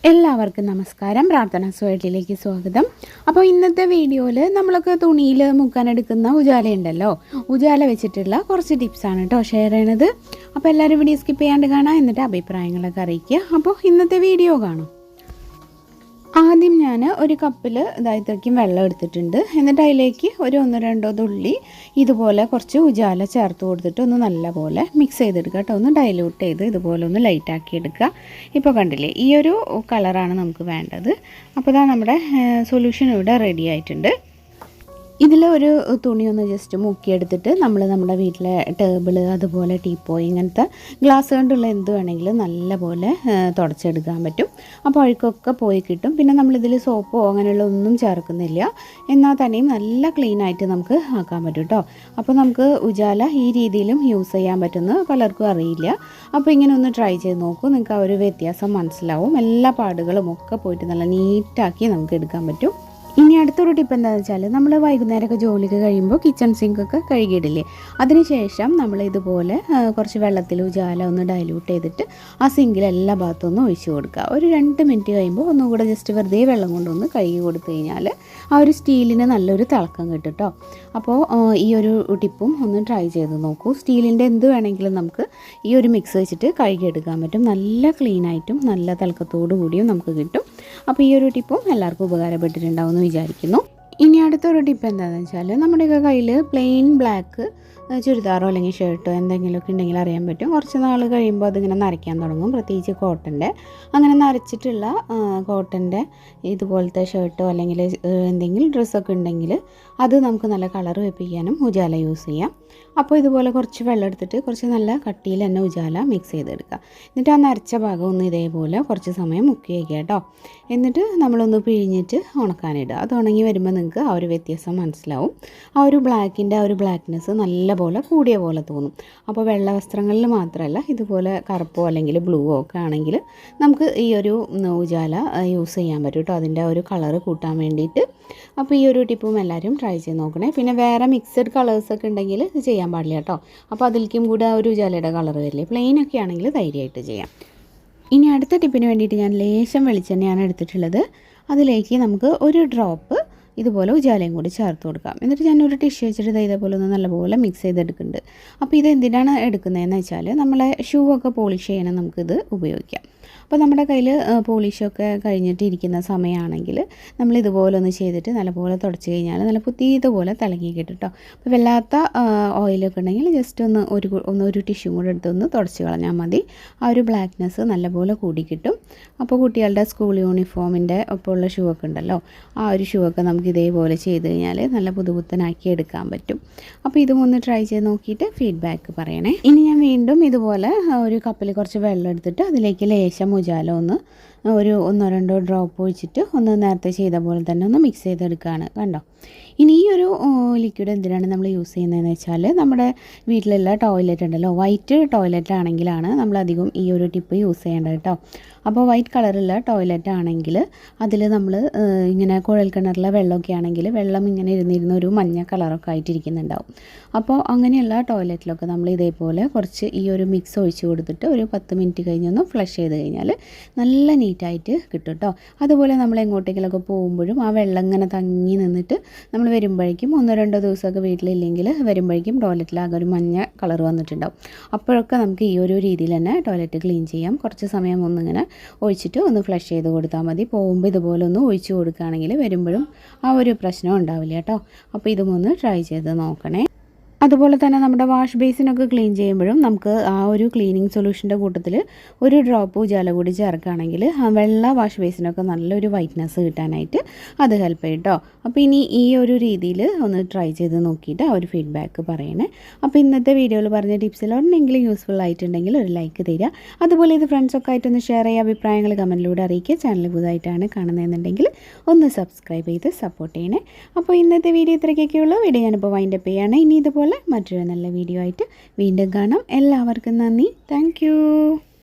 എല്ലാവർക്കും നമസ്കാരം. പ്രാർത്ഥന സൊസൈറ്റിയിലേക്ക് സ്വാഗതം. അപ്പോൾ ഇന്നത്തെ വീഡിയോയിൽ നമ്മളൊക്കെ തുണിയിൽ മുക്കാനെടുക്കുന്ന ഉജാല ഉണ്ടല്ലോ, ഉജാല വെച്ചിട്ടുള്ള കുറച്ച് ടിപ്സാണ് കേട്ടോ ഷെയർ ചെയ്യണത്. അപ്പോൾ എല്ലാവരും വീഡിയോ സ്കിപ്പ് ചെയ്യാണ്ട് കാണാം, എന്നിട്ട് അഭിപ്രായങ്ങളൊക്കെ അറിയിക്കുക. അപ്പോൾ ഇന്നത്തെ വീഡിയോ കാണും. ആദ്യം ഞാൻ ഒരു കപ്പിൽ ഇത്രയ്ക്കും വെള്ളം എടുത്തിട്ടുണ്ട്. എന്നിട്ട് അതിലേക്ക് ഒരു 1-2 തുള്ളി ഇതുപോലെ കുറച്ച് ഉജാല ചേർത്ത് കൊടുത്തിട്ട് ഒന്ന് നല്ലപോലെ മിക്സ് ചെയ്തെടുക്കുക കേട്ടോ. ഒന്ന് ഡൈല്യൂട്ട് ചെയ്ത് ഇതുപോലെ ഒന്ന് ലൈറ്റാക്കി എടുക്കുക. ഇപ്പോൾ കണ്ടില്ലേ, ഈ ഒരു കളറാണ് നമുക്ക് വേണ്ടത്. അപ്പോൾ ഇതാ നമ്മുടെ സൊല്യൂഷൻ ഇവിടെ റെഡി ആയിട്ടുണ്ട്. ഇതിൽ ഒരു തുണി ഒന്ന് ജസ്റ്റ് മുക്കിയെടുത്തിട്ട് നമ്മുടെ വീട്ടിലെ ടേബിൾ, അതുപോലെ ടീപ്പോയ്, ഇങ്ങനത്തെ ഗ്ലാസ് കൊണ്ടുള്ള എന്ത് വേണമെങ്കിലും നല്ലപോലെ തുടച്ചെടുക്കാൻ പറ്റും. അപ്പോൾ അഴുക്കൊക്കെ പോയി കിട്ടും. പിന്നെ നമ്മളിതിൽ സോപ്പോ അങ്ങനെയുള്ള ഒന്നും ചേർക്കുന്നില്ല, എന്നാൽ തന്നെയും നല്ല ക്ലീനായിട്ട് നമുക്ക് ആക്കാൻ പറ്റും കേട്ടോ. അപ്പോൾ നമുക്ക് ഉജാല ഈ രീതിയിലും യൂസ് ചെയ്യാൻ പറ്റുമെന്ന് പലർക്കും അറിയില്ല. അപ്പോൾ ഇങ്ങനെ ഒന്ന് ട്രൈ ചെയ്ത് നോക്കൂ, നിങ്ങൾക്ക് ആ ഒരു വ്യത്യാസം മനസ്സിലാവും. എല്ലാ പാടുകളും ഒക്കെ പോയിട്ട് നല്ല നീറ്റാക്കി നമുക്ക് എടുക്കാൻ പറ്റും. ഇനി അടുത്തൊരു ടിപ്പ് എന്താണെന്ന് വെച്ചാൽ, നമ്മൾ വൈകുന്നേരമൊക്കെ ജോലിക്ക് കഴിയുമ്പോൾ കിച്ചൺ സിങ്കൊക്കെ കഴുകിയിടില്ലേ, അതിനുശേഷം നമ്മൾ ഇതുപോലെ കുറച്ച് വെള്ളത്തിൽ ഉജാല ഒന്ന് ഡൈല്യൂട്ട് ചെയ്തിട്ട് ആ സിങ്കിൽ എല്ലാ ഭാഗത്തും ഒന്ന് ഒഴിച്ച് കൊടുക്കുക. ഒരു 2 മിനിറ്റ് കഴിയുമ്പോൾ ഒന്നുകൂടെ ജസ്റ്റ് വെറുതെ വെള്ളം കൊണ്ടൊന്ന് കഴുകി കൊടുത്തു കഴിഞ്ഞാൽ ആ ഒരു സ്റ്റീലിന് നല്ലൊരു തിളക്കം കിട്ടും കേട്ടോ. അപ്പോൾ ഈ ഒരു ടിപ്പും ഒന്ന് ട്രൈ ചെയ്ത് നോക്കൂ. സ്റ്റീലിൻ്റെ എന്ത് വേണമെങ്കിലും നമുക്ക് ഈ ഒരു മിക്സ് വെച്ചിട്ട് കഴുകിയെടുക്കാൻ പറ്റും. നല്ല ക്ലീനായിട്ടും നല്ല തിളക്കത്തോടു കൂടിയും നമുക്ക് കിട്ടും. അപ്പോൾ ഈ ഒരു ടിപ്പും എല്ലാവർക്കും ഉപകാരപ്പെട്ടിട്ടുണ്ടാവുമെന്ന് വിചാരിക്കുന്നു. ഇനി അടുത്തൊരു ടിപ്പ് എന്താണെന്ന് വെച്ചാൽ, നമ്മുടെയൊക്കെ കയ്യിൽ പ്ലെയിൻ ബ്ലാക്ക് ചുരിദാറോ അല്ലെങ്കിൽ ഷർട്ടോ എന്തെങ്കിലുമൊക്കെ ഉണ്ടെങ്കിൽ അറിയാൻ പറ്റും. കുറച്ച് നാൾ കഴിയുമ്പോൾ അതിങ്ങനെ നരയ്ക്കാൻ തുടങ്ങും. പ്രത്യേകിച്ച് കോട്ടൻ്റെ, അങ്ങനെ നരച്ചിട്ടുള്ള കോട്ടൻ്റെ ഇതുപോലത്തെ ഷർട്ടോ അല്ലെങ്കിൽ എന്തെങ്കിലും ഡ്രസ്സൊക്കെ ഉണ്ടെങ്കിൽ അത് നമുക്ക് നല്ല കളർ വെപ്പിക്കാനും ഉജാല യൂസ് ചെയ്യാം. അപ്പോൾ ഇതുപോലെ കുറച്ച് വെള്ളം എടുത്തിട്ട് കുറച്ച് നല്ല കട്ടിയിൽ തന്നെ ഉജാല മിക്സ് ചെയ്തെടുക്കുക. എന്നിട്ട് ആ നരച്ച ഭാഗം ഒന്ന് ഇതേപോലെ കുറച്ച് സമയം മുക്കി വയ്ക്കുക കേട്ടോ. എന്നിട്ട് നമ്മളൊന്ന് പിഴിഞ്ഞിട്ട് ഉണക്കാനിടുക. അത് ഉണങ്ങി വരുമ്പോൾ നിങ്ങൾക്ക് ആ ഒരു വ്യത്യാസം മനസ്സിലാവും. ആ ഒരു ബ്ലാക്കിൻ്റെ ആ ഒരു ബ്ലാക്ക്നെസ് നല്ല പോലെ കൂടിയ പോലെ തോന്നും. അപ്പോൾ വെള്ള വസ്ത്രങ്ങളിൽ മാത്രമല്ല, ഇതുപോലെ കറുപ്പോ അല്ലെങ്കിൽ ബ്ലൂവോ ഒക്കെ ആണെങ്കിൽ നമുക്ക് ഈ ഒരു ഉജാല യൂസ് ചെയ്യാൻ പറ്റും കേട്ടോ, അതിൻ്റെ ഒരു കളറ് കൂട്ടാൻ വേണ്ടിയിട്ട്. അപ്പോൾ ഈ ഒരു ടിപ്പും എല്ലാവരും ട്രൈ ചെയ്ത് നോക്കണേ. പിന്നെ വേറെ മിക്സഡ് കളേഴ്സൊക്കെ ഉണ്ടെങ്കിൽ ചെയ്യാൻ പാടില്ല കേട്ടോ. അപ്പോൾ അതിലേക്കും കൂടെ ആ ഒരു ഉജാലയുടെ കളർ വരില്ലേ. പ്ലെയിനൊക്കെ ആണെങ്കിൽ ധൈര്യമായിട്ട് ചെയ്യാം. ഇനി അടുത്ത ടിപ്പിന് വേണ്ടിയിട്ട് ഞാൻ ലേശം വെളിച്ചെണ്ണയാണ് എടുത്തിട്ടുള്ളത്. അതിലേക്ക് നമുക്ക് ഒരു ഡ്രോപ്പ് ഇതുപോലെ ഉജാലയും കൂടി ചേർത്ത് കൊടുക്കാം. എന്നിട്ട് ഞാനൊരു ടിഷ്യൂ വെച്ചിട്ട് ഇതേപോലെ ഒന്ന് നല്ലപോലെ മിക്സ് ചെയ്തെടുക്കുന്നുണ്ട്. അപ്പോൾ ഇത് എന്തിനാണ് എടുക്കുന്നതെന്ന് വെച്ചാൽ, നമ്മളെ ഷൂ ഒക്കെ പോളിഷ് ചെയ്യാനും നമുക്കിത് ഉപയോഗിക്കാം. അപ്പോൾ നമ്മുടെ കയ്യിൽ പോളിഷൊക്കെ കഴിഞ്ഞിട്ട് ഇരിക്കുന്ന സമയമാണെങ്കിൽ നമ്മൾ ഇതുപോലെ ഒന്ന് ചെയ്തിട്ട് നല്ലപോലെ തുടച്ച് കഴിഞ്ഞാൽ നല്ല പുതിയതുപോലെ തിളങ്ങി കിട്ടും കേട്ടോ. അപ്പോൾ വല്ലാത്ത ഓയിലൊക്കെ ഉണ്ടെങ്കിൽ ജസ്റ്റ് ഒരു ടിഷ്യൂ കൂടെ എടുത്തൊന്ന് തുടച്ച് കളഞ്ഞാൽ മതി. ആ ഒരു ബ്ലാക്ക്നെസ് നല്ലപോലെ കൂടി കിട്ടും. അപ്പോൾ കുട്ടികളുടെ സ്കൂൾ യൂണിഫോമിൻ്റെ ഒപ്പമുള്ള ഷൂ ഒക്കെ ഉണ്ടല്ലോ, ആ ഒരു ഷൂ ഒക്കെ നമുക്ക് ഇതേപോലെ ചെയ്ത് കഴിഞ്ഞാൽ നല്ല പുതുപുത്തനാക്കി എടുക്കാൻ പറ്റും. അപ്പോൾ ഇതും ഒന്ന് ട്രൈ ചെയ്ത് നോക്കിയിട്ട് ഫീഡ്ബാക്ക് പറയണേ. ഇനി ഞാൻ വീണ്ടും ഇതുപോലെ ഒരു കപ്പിൽ കുറച്ച് വെള്ളം എടുത്തിട്ട് അതിലേക്ക് ലേശം ഉജാല ഒന്ന് ഒരു 1-2 ഡ്രോപ്പ് ഒഴിച്ചിട്ട് ഒന്ന് നേരത്തെ ചെയ്ത പോലെ തന്നെ ഒന്ന് മിക്സ് ചെയ്തെടുക്കുകയാണ്. കണ്ടോ. ഇനി ഈ ഒരു ലിക്വിഡ് എന്തിനാണ് നമ്മൾ യൂസ് ചെയ്യുന്നതെന്ന് വെച്ചാൽ, നമ്മുടെ വീട്ടിലുള്ള ടോയ്ലറ്റ് ഉണ്ടല്ലോ, വൈറ്റ് ടോയ്ലറ്റ് ആണെങ്കിലാണ് നമ്മളധികം ഈ ഒരു ടിപ്പ് യൂസ് ചെയ്യേണ്ടത് കേട്ടോ. അപ്പോൾ വൈറ്റ് കളറുള്ള ടോയ്ലറ്റ് ആണെങ്കിൽ അതിൽ നമ്മൾ ഇങ്ങനെ കുഴൽ കിണറിലെ വെള്ളമൊക്കെ ആണെങ്കിൽ വെള്ളം ഇങ്ങനെ ഇരുന്നിരുന്ന ഒരു മഞ്ഞ കളറൊക്കെ ആയിട്ടിരിക്കുന്നുണ്ടാവും. അപ്പോൾ അങ്ങനെയുള്ള ടോയ്ലറ്റിലൊക്കെ നമ്മൾ ഇതേപോലെ കുറച്ച് ഈ ഒരു മിക്സ് ഒഴിച്ച് കൊടുത്തിട്ട് ഒരു 10 മിനിറ്റ് കഴിഞ്ഞൊന്ന് ഫ്ലഷ് ചെയ്ത് കഴിഞ്ഞാൽ നല്ല നീറ്റായിട്ട് കിട്ടും കേട്ടോ. അതുപോലെ നമ്മൾ എങ്ങോട്ടെങ്കിലൊക്കെ പോകുമ്പോഴും ആ വെള്ളം ഇങ്ങനെ തങ്ങി നിന്നിട്ട് നമ്മൾ വരുമ്പോഴേക്കും 1-2 ദിവസമൊക്കെ വീട്ടിലില്ലെങ്കിൽ വരുമ്പോഴേക്കും ടോയ്ലറ്റിലാകെ ഒരു മഞ്ഞ കളർ വന്നിട്ടുണ്ടാവും. അപ്പോഴൊക്കെ നമുക്ക് ഈ ഒരു രീതിയിൽ തന്നെ ടോയ്ലറ്റ് ക്ലീൻ ചെയ്യാം. കുറച്ച് സമയം ഒന്നിങ്ങനെ ഒഴിച്ചിട്ട് ഒന്ന് ഫ്ലഷ് ചെയ്ത് കൊടുത്താൽ മതി. പോകുമ്പോൾ ഇതുപോലെ ഒന്ന് ഒഴിച്ച് കൊടുക്കുകയാണെങ്കിൽ വരുമ്പോഴും ആ ഒരു പ്രശ്നം ഉണ്ടാവില്ല കേട്ടോ. അപ്പോൾ ഇതും ഒന്ന് ട്രൈ ചെയ്ത് നോക്കണേ. അതുപോലെ തന്നെ നമ്മുടെ വാഷ് ബേസിനൊക്കെ ക്ലീൻ ചെയ്യുമ്പോഴും നമുക്ക് ആ ഒരു ക്ലീനിങ് സൊല്യൂഷൻ്റെ കൂട്ടത്തിൽ ഒരു ഡ്രോപ്പ് ഉജാല കൂടി ചേർക്കുകയാണെങ്കിൽ ആ വെള്ള വാഷ് ബേസിനൊക്കെ നല്ലൊരു വൈറ്റ്നസ് കിട്ടാനായിട്ട് അത് ഹെൽപ്പ് ചെയ്യും കേട്ടോ. അപ്പോൾ ഇനി ഈ ഒരു രീതിയിൽ ഒന്ന് ട്രൈ ചെയ്ത് നോക്കിയിട്ട് ആ ഒരു ഫീഡ്ബാക്ക് പറയണേ. അപ്പോൾ ഇന്നത്തെ വീഡിയോയിൽ പറഞ്ഞ ടിപ്സിൽ ഒന്നെങ്കിലും യൂസ്ഫുൾ ആയിട്ടുണ്ടെങ്കിൽ ഒരു ലൈക്ക് തരിക. അതുപോലെ ഇത് ഫ്രണ്ട്സൊക്കെ ആയിട്ടൊന്ന് ഷെയർ ചെയ്യുക, അഭിപ്രായങ്ങൾ കമൻറ്റിലൂടെ അറിയിക്കുക. ചാനൽ പുതുതായിട്ടാണ് കാണുന്നതെന്നുണ്ടെങ്കിൽ ഒന്ന് സബ്സ്ക്രൈബ് ചെയ്ത് സപ്പോർട്ട് ചെയ്യണേ. അപ്പോൾ ഇന്നത്തെ വീഡിയോ ഇത്രയൊക്കെയുള്ളൂ. വീഡിയോ ഞാനിപ്പോൾ വൈൻഡപ്പ് ചെയ്യുകയാണ്. ഇനി ഇതുപോലെ മറ്റൊരു നല്ല വീഡിയോ ആയിട്ട് വീണ്ടും കാണാം. എല്ലാവർക്കും നന്ദി. താങ്ക്